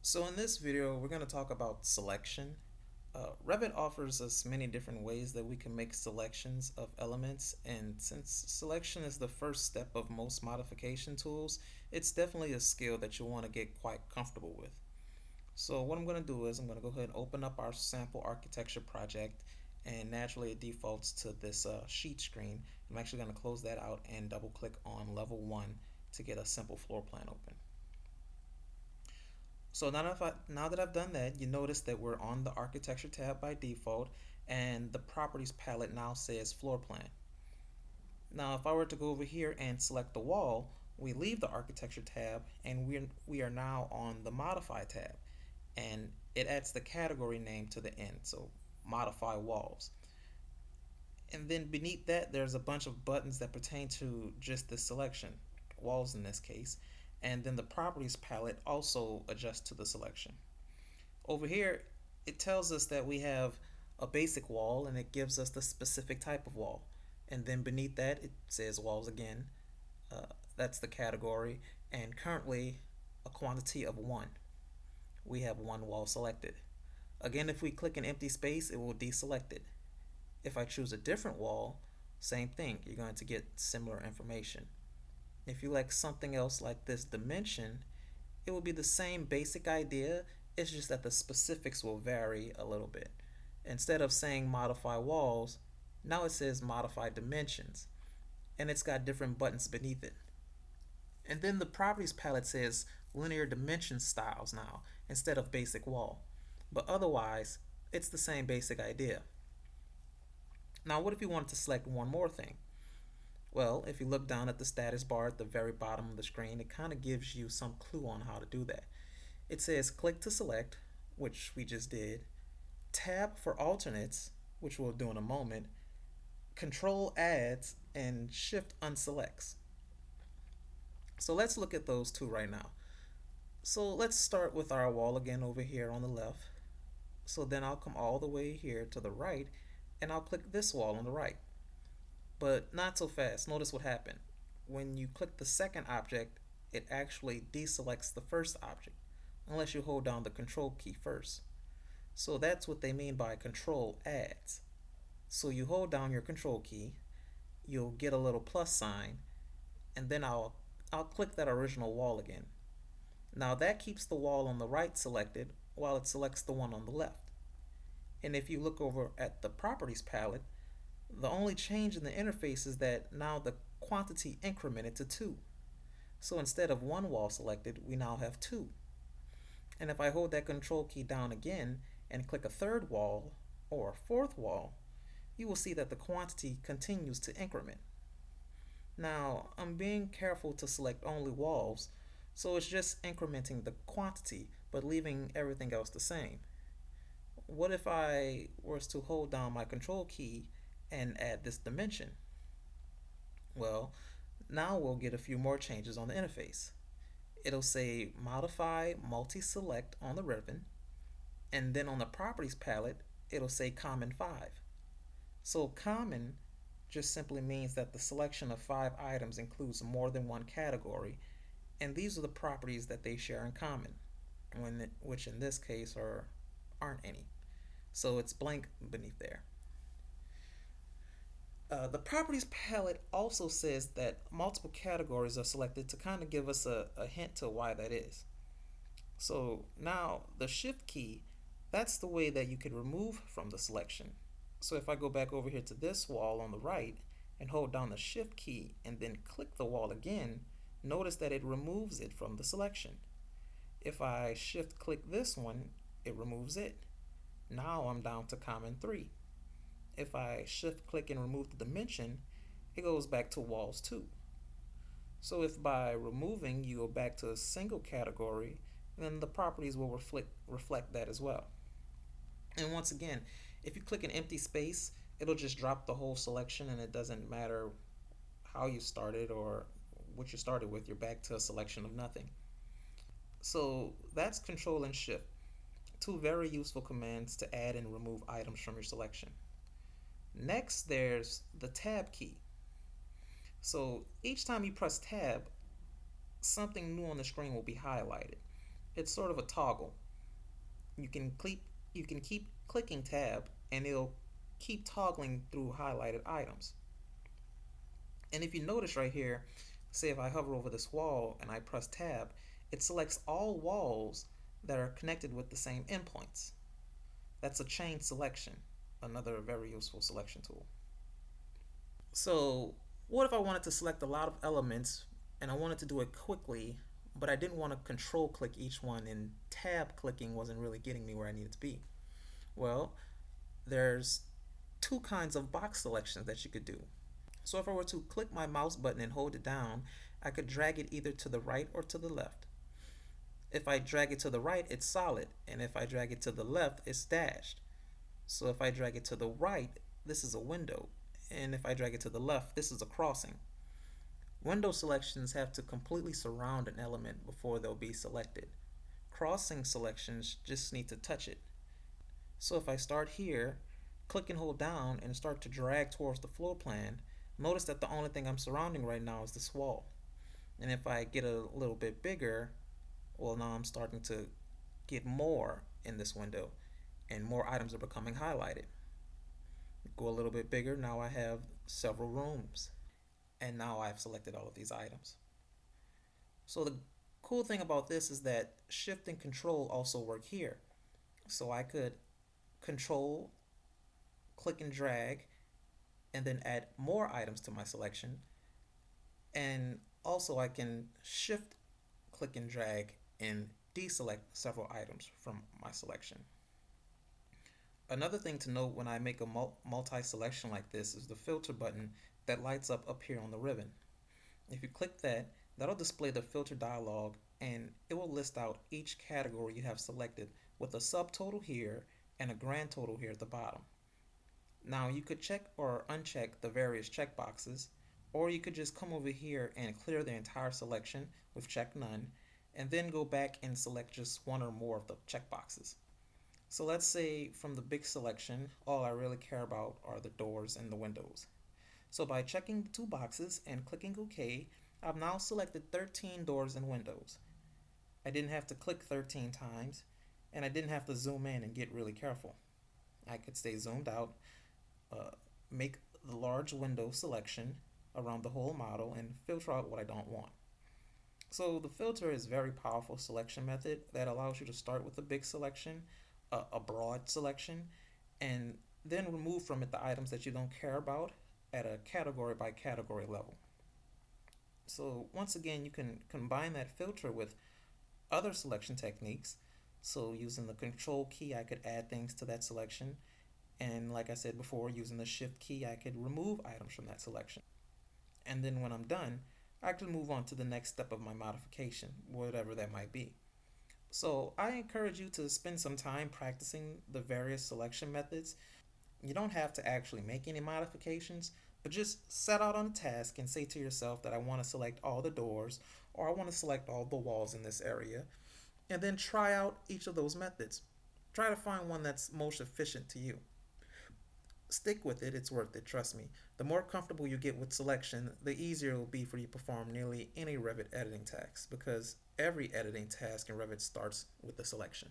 So in this video, we're going to talk about selection. Revit offers us many different ways that we can make selections of elements, and since selection is the first step of most modification tools, it's definitely a skill that you'll want to get quite comfortable with. So what I'm going to do is I'm going to go ahead and open up our sample architecture project, and naturally it defaults to this sheet screen. I'm actually going to close that out and double click on level 1 to get a simple floor plan open. So now that I've done that, you notice that we're on the architecture tab by default, and the properties palette now says floor plan. Now if I were to go over here and select the wall, we leave the architecture tab and we are now on the modify tab, and it adds the category name to the end, so modify walls. And then beneath that there's a bunch of buttons that pertain to just this selection, walls in this case, and then the properties palette also adjusts to the selection. Over here it tells us that we have a basic wall and it gives us the specific type of wall, and then beneath that it says walls again. That's the category, and currently a quantity of 1. We have 1 wall selected. Again, if we click an empty space it will deselect it. If I choose a different wall, same thing, you're going to get similar information. If you like something else like this dimension, it will be the same basic idea, it's just that the specifics will vary a little bit. Instead of saying modify walls, now it says modify dimensions, and it's got different buttons beneath it. And then the properties palette says linear dimension styles now instead of basic wall, but otherwise it's the same basic idea. Now what if you wanted to select one more thing? Well, if you look down at the status bar at the very bottom of the screen, it kind of gives you some clue on how to do that. It says click to select, which we just did, tab for alternates, which we'll do in a moment, control adds, and shift unselects. So let's look at those two right now. So let's start with our wall again over here on the left. So then I'll come all the way here to the right and I'll click this wall on the right. But not so fast. Notice what happened. When you click the second object, it actually deselects the first object unless you hold down the control key first. So that's what they mean by control adds. So you hold down your control key, you'll get a little plus sign, and then I'll click that original wall again. Now that keeps the wall on the right selected while it selects the one on the left. And if you look over at the properties palette, the only change in the interface is that now the quantity incremented to 2. So instead of 1 wall selected, we now have 2. And if I hold that control key down again and click a third wall or a fourth wall, you will see that the quantity continues to increment. Now, I'm being careful to select only walls, so it's just incrementing the quantity but leaving everything else the same. What if I was to hold down my control key and add this dimension? Well, now we'll get a few more changes on the interface. It'll say modify multi-select on the ribbon, and then on the properties palette it'll say common 5. So common just simply means that the selection of 5 items includes more than one category, and these are the properties that they share in common, which in this case aren't any. So it's blank beneath there. The properties palette also says that multiple categories are selected to kind of give us a hint to why that is. So now the shift key, that's the way that you can remove from the selection. So if I go back over here to this wall on the right and hold down the shift key and then click the wall again, notice that it removes it from the selection. If I shift click this one, it removes it. Now I'm down to common 3. If I shift click and remove the dimension, it goes back to walls 2. So if by removing you go back to a single category, then the properties will reflect that as well. And once again, if you click an empty space, it'll just drop the whole selection, and it doesn't matter how you started or what you started with, you're back to a selection of nothing. So that's control and shift, two very useful commands to add and remove items from your selection. Next, there's the tab key. So each time you press tab, something new on the screen will be highlighted. It's sort of a toggle. You can keep clicking tab and it'll keep toggling through highlighted items. And if you notice right here, say if I hover over this wall and I press tab, it selects all walls that are connected with the same endpoints. That's a chain selection, another very useful selection tool. So what if I wanted to select a lot of elements and I wanted to do it quickly, but I didn't want to control click each one and tab clicking wasn't really getting me where I needed to be? Well, there's two kinds of box selections that you could do. So if I were to click my mouse button and hold it down, I could drag it either to the right or to the left. If I drag it to the right, it's solid, and if I drag it to the left, it's dashed. So if I drag it to the right, this is a window, and if I drag it to the left, this is a crossing. Window selections have to completely surround an element before they'll be selected. Crossing selections just need to touch it. So if I start here, click and hold down and start to drag towards the floor plan, notice that the only thing I'm surrounding right now is this wall. And if I get a little bit bigger, well, now I'm starting to get more in this window and more items are becoming highlighted. Go a little bit bigger, now I have several rooms. And now I've selected all of these items. So the cool thing about this is that shift and control also work here. So I could control, click and drag, and then add more items to my selection. And also I can shift, click and drag, and deselect several items from my selection. Another thing to note when I make a multi-selection like this is the filter button that lights up here on the ribbon. If you click that, that'll display the filter dialog and it will list out each category you have selected with a subtotal here and a grand total here at the bottom. Now you could check or uncheck the various checkboxes, or you could just come over here and clear the entire selection with check none, and then go back and select just one or more of the checkboxes. So let's say from the big selection, all I really care about are the doors and the windows. So by checking the two boxes and clicking OK, I've now selected 13 doors and windows. I didn't have to click 13 times, and I didn't have to zoom in and get really careful. I could stay zoomed out, make the large window selection around the whole model, and filter out what I don't want. So the filter is a very powerful selection method that allows you to start with a big selection, a broad selection, and then remove from it the items that you don't care about at a category by category level. So once again, you can combine that filter with other selection techniques. So using the control key, I could add things to that selection. And like I said before, using the shift key, I could remove items from that selection. And then when I'm done, I can move on to the next step of my modification, whatever that might be. So I encourage you to spend some time practicing the various selection methods. You don't have to actually make any modifications, but just set out on a task and say to yourself that I want to select all the doors or I want to select all the walls in this area, and then try out each of those methods. Try to find one that's most efficient to you. Stick with it, it's worth it, trust me. The more comfortable you get with selection, the easier it will be for you to perform nearly any Revit editing task, because every editing task in Revit starts with the selection.